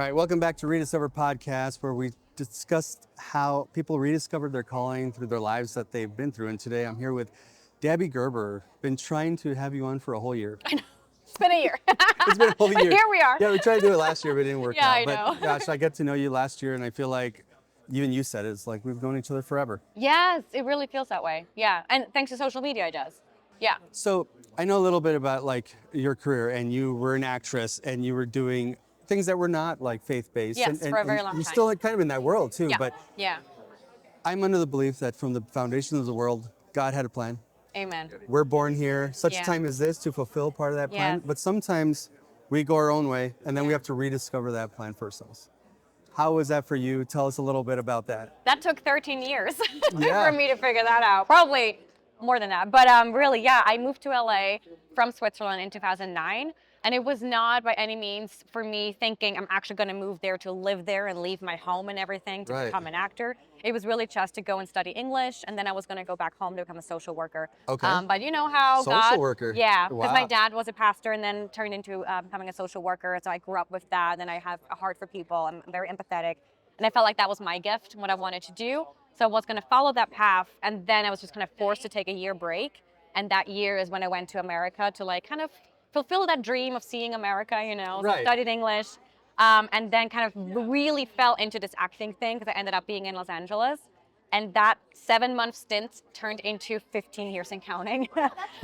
right, welcome back to Rediscover Podcast, where we discussed how people rediscovered their calling through their lives that they've been through. And today I'm here with Debbie Gerber. Been trying to have you on for a whole year. I know. It's been a year. It's been a whole year. But here we are. Yeah, we tried to do it last year, but it didn't work Yeah, out. I know. But gosh, I got to know you last year, and I feel like even you said it's like we've known each other forever. Yes, it really feels that way. Yeah, and thanks to social media, it does. Yeah. So I know a little bit about like your career, and you were an actress, and you were doing things that were not like faith-based. Yes, and, for a very and long you're time. still kind of in that world too. Yeah. But Yeah. I'm under the belief that from the foundation of the world, God had a plan. Amen. We're born here such Yeah. a time as this to fulfill part of that plan. Yes. But sometimes we go our own way, and then we have to rediscover that plan for ourselves. How was that for you? Tell us a little bit about that. That took 13 years Yeah. for me to figure that out. Probably more than that. But really, yeah, I moved to LA from Switzerland in 2009. And it was not by any means for me thinking I'm actually going to move there to live there and leave my home and everything to Right. become an actor. It was really just to go and study English, and then I was going to go back home to become a social worker. Okay. But you know how Social God, worker. yeah, because Wow. my dad was a pastor and then turned into becoming a social worker. So I grew up with that, and I have a heart for people. I'm very empathetic, and I felt like that was my gift, what I wanted to do. So I was going to follow that path, and then I was just kind of forced to take a year break. And that year is when I went to America to like kind of fulfill that dream of seeing America, you know. So I Right. studied English, and then kind of really fell into this acting thing because I ended up being in Los Angeles. And that 7-month stint turned into 15 years and counting.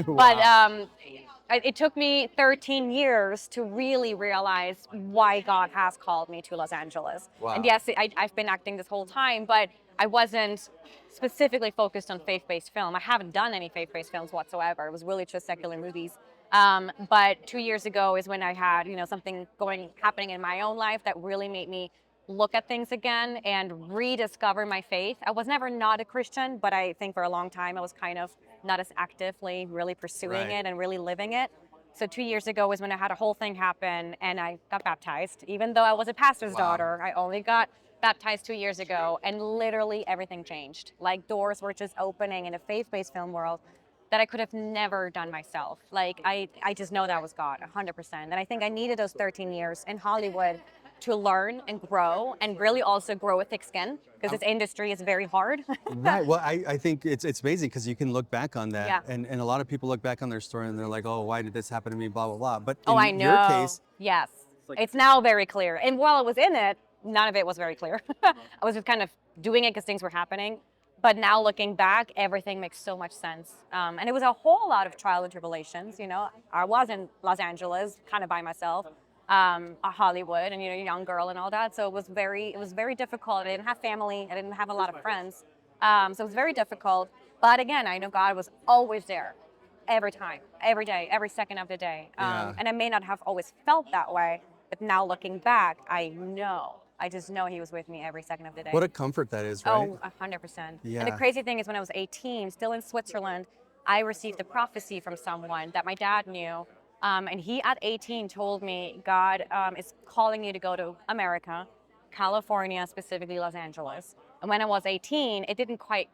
But it took me 13 years to really realize why God has called me to Los Angeles. Wow. And yes, I've been acting this whole time, but I wasn't specifically focused on faith-based film. I haven't done any faith-based films whatsoever. It was really just secular movies. But 2 years ago is when I had, something happening in my own life that really made me look at things again and rediscover my faith. I was never not a Christian, but I think for a long time I was kind of not as actively really pursuing Right. it and really living it. So 2 years ago was when I had a whole thing happen and I got baptized. Even though I was a pastor's Wow. daughter, I only got baptized 2 years ago, and literally everything changed. Like doors were just opening in a faith-based film world that I could have never done myself. Like I just know that was God, 100%. And I think I needed those 13 years in Hollywood to learn and grow, and really also grow a thick skin, because this industry is very hard. Right. Well, I think it's amazing because you can look back on that, Yeah. and a lot of people look back on their story and they're like, oh, why did this happen to me, blah, blah, blah. But Oh, in I know. your case, Yes. like- It's now very clear. And while I was in it, none of it was very clear. I was just kind of doing it because things were happening. But now looking back, everything makes so much sense. And it was a whole lot of trial and tribulations. I was in Los Angeles, kind of by myself, Hollywood, and a young girl and all that. So it was very difficult. I didn't have family. I didn't have a lot of friends. So it was very difficult. But again, I know God was always there, every time, every day, every second of the day. Yeah. And I may not have always felt that way, but now looking back, I just know He was with me every second of the day. what a comfort that is, right? Oh, 100%. Yeah. And the crazy thing is, when I was 18, still in Switzerland, I received a prophecy from someone that my dad knew. And he, at 18, told me, God is calling you to go to America, California, specifically Los Angeles. And when I was 18, I didn't quite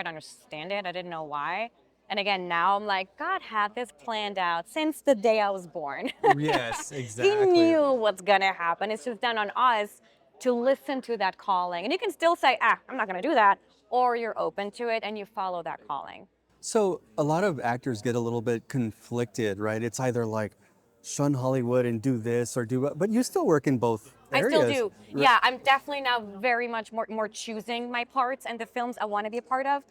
understand it. I didn't know why. And again, now I'm like, God had this planned out since the day I was born. Yes, He exactly. knew what's going to happen. It's just done on us to listen to that calling. And you can still say, I'm not going to do that. Or you're open to it and you follow that calling. So a lot of actors get a little bit conflicted, right? It's either like shun Hollywood and do this or do, but you still work in both areas. I still do. Right? Yeah, I'm definitely now very much more choosing my parts and the films I want to be a part of,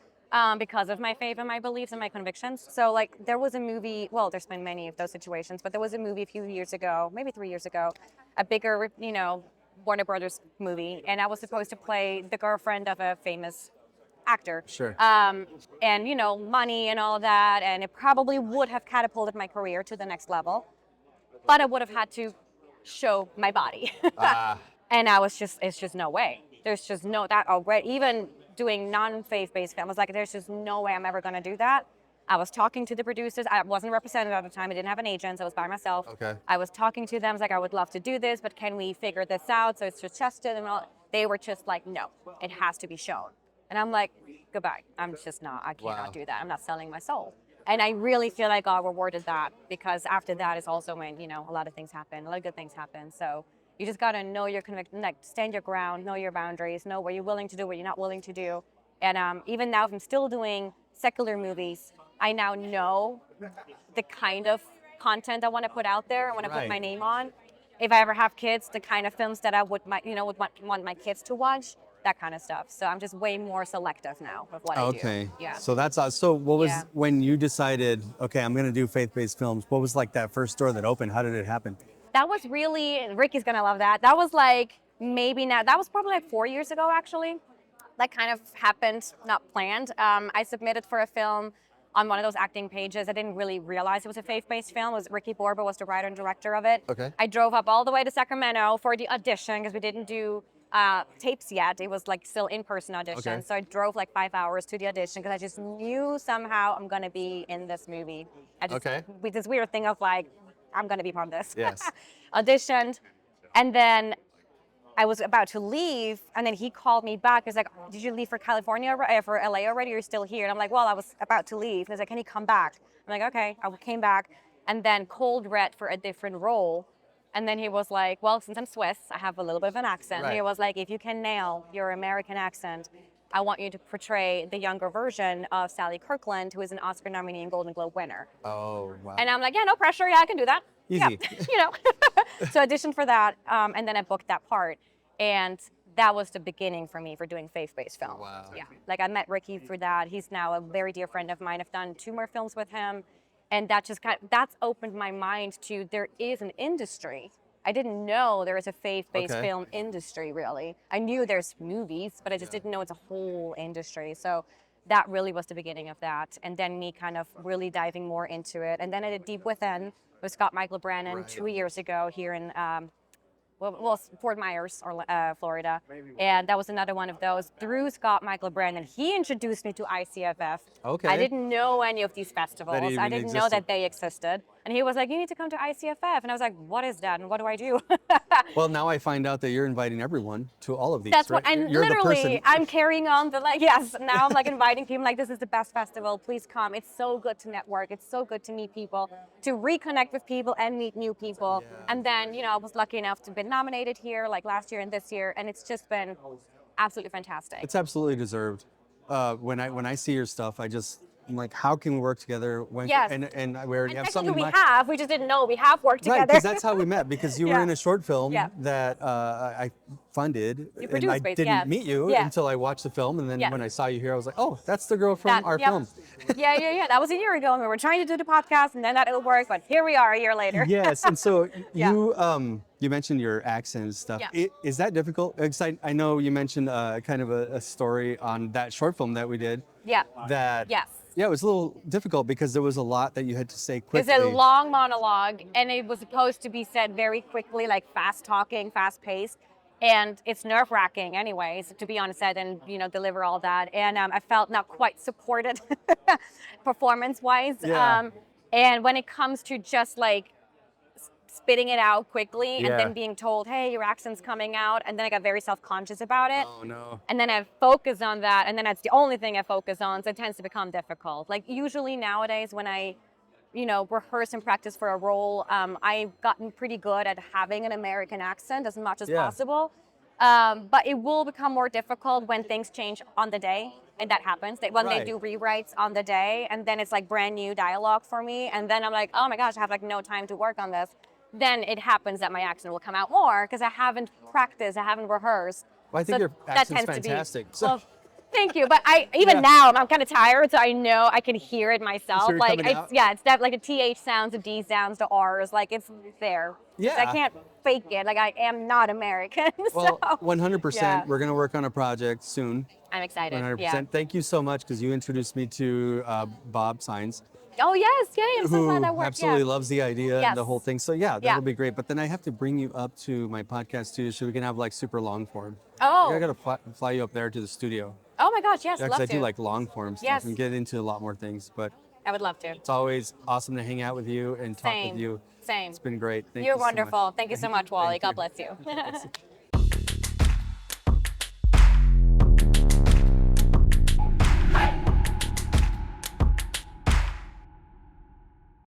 because of my faith and my beliefs and my convictions. So like there was a movie, well, there's been many of those situations, but there was a movie a few years ago, maybe 3 years ago, a bigger, Warner Brothers movie, and I was supposed to play the girlfriend of a famous actor. Sure. And money and all that, and it probably would have catapulted my career to the next level, but I would have had to show my body. And it's just no way. There's just no, that already, even doing non-faith-based film, I was like, there's just no way I'm ever gonna do that. I was talking to the producers. I wasn't represented at the time. I didn't have an agent, so I was by myself. Okay. I was talking to them. I was like, I would love to do this, but can we figure this out so it's just tested and all? They were just like, no, it has to be shown. And I'm like, goodbye. I'm just not, I cannot Wow. do that. I'm not selling my soul. And I really feel like God rewarded that, because after that is also when, a lot of things happen, a lot of good things happen. So You just got to know your like stand your ground, know your boundaries, know what you're willing to do, what you're not willing to do. And even now, if I'm still doing secular movies, I now know the kind of content I want to put out there. I want to put my Right. name on. If I ever have kids, the kind of films that I would want my kids to watch, that kind of stuff. So I'm just way more selective now with what I do. Okay. Yeah. So that's so what was Yeah. when you decided, okay, I'm going to do faith-based films, what was like that first door that opened? How did it happen? That was really, Ricky's gonna love that. That was like maybe now, that was probably like 4 years ago actually. That kind of happened, not planned. I submitted for a film on one of those acting pages. I didn't really realize it was a faith-based film. It was Ricky Gerber was the writer and director of it. Okay. I drove up all the way to Sacramento for the audition because we didn't do tapes yet. It was like still in-person audition. Okay. So I drove like 5 hours to the audition because I just knew somehow I'm gonna be in this movie. I just, Okay. with this weird thing of like, I'm gonna be part of this. Yes. Auditioned, and then I was about to leave, and then he called me back. He's like, "Did you leave for California, for LA already? Or you're still here?" And I'm like, "Well, I was about to leave." And he's like, "Can you come back?" I'm like, "Okay." I came back, and then cold read for a different role. And then he was like, "Well, since I'm Swiss, I have a little bit of an accent." Right. He was like, "If you can nail your American accent, I want you to portray the younger version of Sally Kirkland, who is an Oscar nominee and Golden Globe winner." Oh, wow. And I'm like, "Yeah, no pressure. Yeah, I can do that." Easy. Yeah, So I auditioned for that, and then I booked that part, and that was the beginning for me for doing faith-based films. Wow. Yeah, like I met Ricky through that. He's now a very dear friend of mine. I've done 2 more films with him, and that just that's opened my mind to there is an industry. I didn't know there was a faith-based Okay. film industry, really. I knew there's movies, but I just didn't know it's a whole industry. So that really was the beginning of that. And then me kind of really diving more into it. And then I did Deep Within with Scott Michael Brannon Right. 2 years ago here in Fort Myers, or Florida, and that was another one of those through Scott Michael Brannon. He introduced me to ICFF. Okay. I didn't know any of these That festivals. even I didn't know existed. that they existed, and he was like, "You need to come to ICFF," and I was like, "What is that? And what do I do?" Well, now I find out that you're inviting everyone to all of these, That's right? what, and You're the literally, person. I'm carrying on the yes. Now I'm like inviting people, like, this is the best festival. Please come. It's so good to network. It's so good to meet people, to reconnect with people and meet new people. Yeah. And then, I was lucky enough to be nominated here, like last year and this year, and it's just been absolutely fantastic. It's absolutely deserved. When I see your stuff, I'm like, how can we work together? Yes. And we already And have something. technically we have. We just didn't know we have worked Right, together. because that's how we met. Because you were Yeah. in a short film Yeah. that I funded, You and produced, I basically, didn't yeah. meet you Yeah. until I watched the film. And then Yeah. when I saw you here, I was like, oh, that's the girl from our Yep. film. Yeah. That was a year ago, and we were trying to do the podcast, and then that didn't work. But here we are a year later. Yes, and so Yeah. you mentioned your accent and stuff. Yeah. Is that difficult? 'Cause I know you mentioned kind of a story on that short film that we did. Yeah. That Yes. Yeah, it was a little difficult because there was a lot that you had to say quickly. It's a long monologue, and it was supposed to be said very quickly, like fast talking, fast paced. And it's nerve wracking, anyways, to be on set and deliver all that. And I felt not quite supported performance wise. Yeah. And when it comes to just like spitting it out quickly and Yeah. then being told, "Hey, your accent's coming out," and then I got very self conscious about it. Oh no. And then I focus on that, and then that's the only thing I focus on, so it tends to become difficult. Like usually nowadays when I, rehearse and practice for a role, I've gotten pretty good at having an American accent as much as Yeah. possible. But it will become more difficult when things change on the day, and that happens. When they Right. do rewrites on the day, and then it's like brand new dialogue for me, and then I'm like, oh my gosh, I have like no time to work on this. Then it happens that my accent will come out more because I haven't practiced, I haven't rehearsed. Well, I think So your that accent's tends to be- fantastic. So Well, thank you, but even Yeah. now I'm kind of tired, so I know I can hear it myself. So you're Like coming out? it's like the TH sounds, the D sounds, the R's, like it's there. Yeah. I can't fake it. Like I am not American. well, So 100%. yeah. We're gonna work on a project soon. I'm excited. 100%. Yeah. Thank you so much because you introduced me to Bob Sines, Oh yes, yay! I'm so who glad that worked. absolutely Yeah. loves the idea and the Yes. whole thing. So yeah, Yeah. that'll be great. But then I have to bring you up to my podcast studio so we can have like super long form. Oh. I gotta fly you up there to the studio. Oh my gosh, yes, Yeah, love because I to. do like long form stuff Yes. and get into a lot more things. But I would love to. it's always awesome to hang out with you and talk Same. with you. Same. It's been great. Thank You're you so much. wonderful. Thank you so much, Wally. Thank God you. bless you.